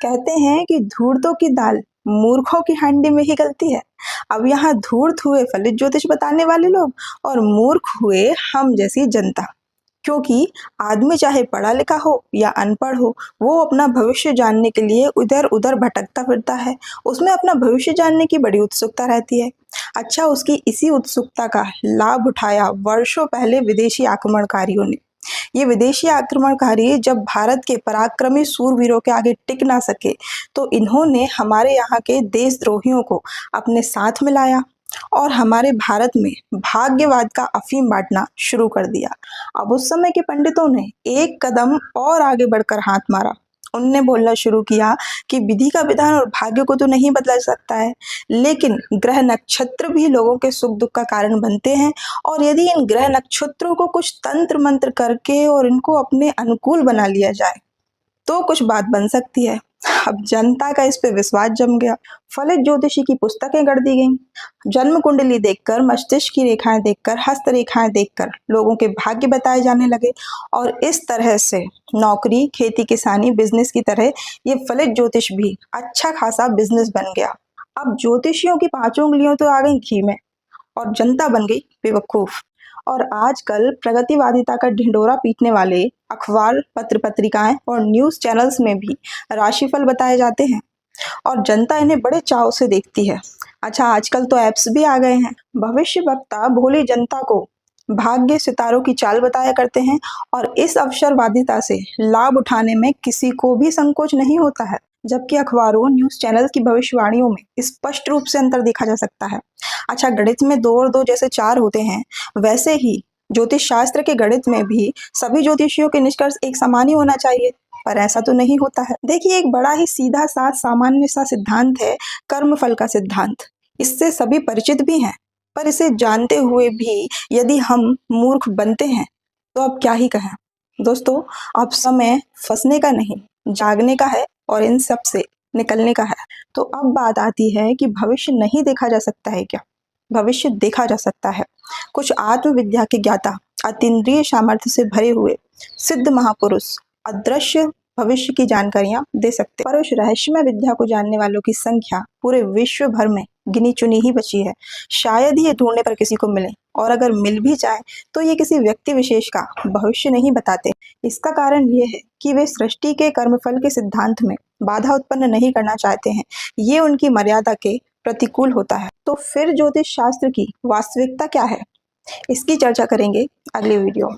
कहते हैं कि धूर्तों की दाल मूर्खों की हांडी में ही गलती है। अब यहाँ धूर्त हुए फलित ज्योतिष बताने वाले लोग और मूर्ख हुए हम जैसी जनता। क्योंकि आदमी चाहे पढ़ा लिखा हो या अनपढ़ हो, वो अपना भविष्य जानने के लिए इधर उधर भटकता फिरता है। उसमें अपना भविष्य जानने की बड़ी उत्सुकता रहती है। अच्छा, उसकी इसी उत्सुकता का लाभ उठाया वर्षों पहले विदेशी आक्रमणकारियों ने। ये विदेशी आक्रमणकारी जब भारत के पराक्रमी सूरवीरों के आगे टिक ना सके, तो इन्होंने हमारे यहाँ के देशद्रोहियों को अपने साथ मिलाया और हमारे भारत में भाग्यवाद का अफीम बांटना शुरू कर दिया। अब उस समय के पंडितों ने एक कदम और आगे बढ़कर हाथ मारा। उनने बोलना शुरू किया कि विधि का विधान और भाग्य को तो नहीं बदला सकता है, लेकिन ग्रह नक्षत्र भी लोगों के सुख दुख का कारण बनते हैं। और यदि इन ग्रह नक्षत्रों को कुछ तंत्र मंत्र करके और इनको अपने अनुकूल बना लिया जाए तो कुछ बात बन सकती है। अब जनता का इस पे विश्वास जम गया। फलित ज्योतिषी की पुस्तकें गढ़ दी गईं। जन्म कुंडली देखकर, मस्तिष्क की रेखाएं देखकर, हस्त रेखाएं देखकर लोगों के भाग्य बताए जाने लगे। और इस तरह से नौकरी, खेती किसानी, बिजनेस की तरह ये फलित ज्योतिष भी अच्छा खासा बिजनेस बन गया। अब ज्योतिषियों की 5 उंगलियों तो आ गई घी में और जनता बन गई बेवकूफ। और आजकल प्रगतिवादिता का ढिंडोरा पीटने वाले अखबार, पत्र पत्रिकाएं और न्यूज चैनल्स में भी राशिफल बताए जाते हैं और जनता इन्हें बड़े चाव से देखती है। अच्छा, आजकल तो ऐप्स भी आ गए हैं। भविष्य वक्ता भोली जनता को भाग्य सितारों की चाल बताया करते हैं और इस अवसरवादिता से लाभ उठाने में किसी को भी संकोच नहीं होता है। जबकि अखबारों, न्यूज चैनल की भविष्यवाणियों में स्पष्ट रूप से अंतर देखा जा सकता है। अच्छा, गणित में 2 और 2 जैसे 4 होते हैं, वैसे ही ज्योतिष शास्त्र के गणित में भी सभी ज्योतिषियों के निष्कर्ष एक समान ही होना चाहिए, पर ऐसा तो नहीं होता है। देखिए, एक बड़ा ही सीधा सा सामान्य सा सिद्धांत है कर्मफल का सिद्धांत। इससे सभी परिचित भी हैं, पर इसे जानते हुए भी यदि हम मूर्ख बनते हैं तो अब क्या ही कहें। दोस्तों, अब समय फंसने का नहीं, जागने का है और इन सब से निकलने का है। तो अब बात आती है कि भविष्य नहीं देखा जा सकता है क्या? भविष्य देखा जा सकता है। कुछ आत्मविद्या के ज्ञाता, अतीन्द्रिय सामर्थ्य से भरे हुए सिद्ध महापुरुष अदृश्य भविष्य की जानकारियां दे सकते, पर उस रहस्यमय विद्या को जानने वालों की संख्या पूरे विश्व भर में गिनी चुनी ही बची है। शायद ही ये ढूंढने पर किसी को मिले, और अगर मिल भी जाए तो ये किसी व्यक्ति विशेष का भविष्य नहीं बताते। इसका कारण ये है कि वे सृष्टि के कर्मफल के सिद्धांत में बाधा उत्पन्न नहीं करना चाहते हैं। ये उनकी मर्यादा के प्रतिकूल होता है। तो फिर ज्योतिष शास्त्र की वास्तविकता क्या है, इसकी चर्चा करेंगे अगले वीडियो में।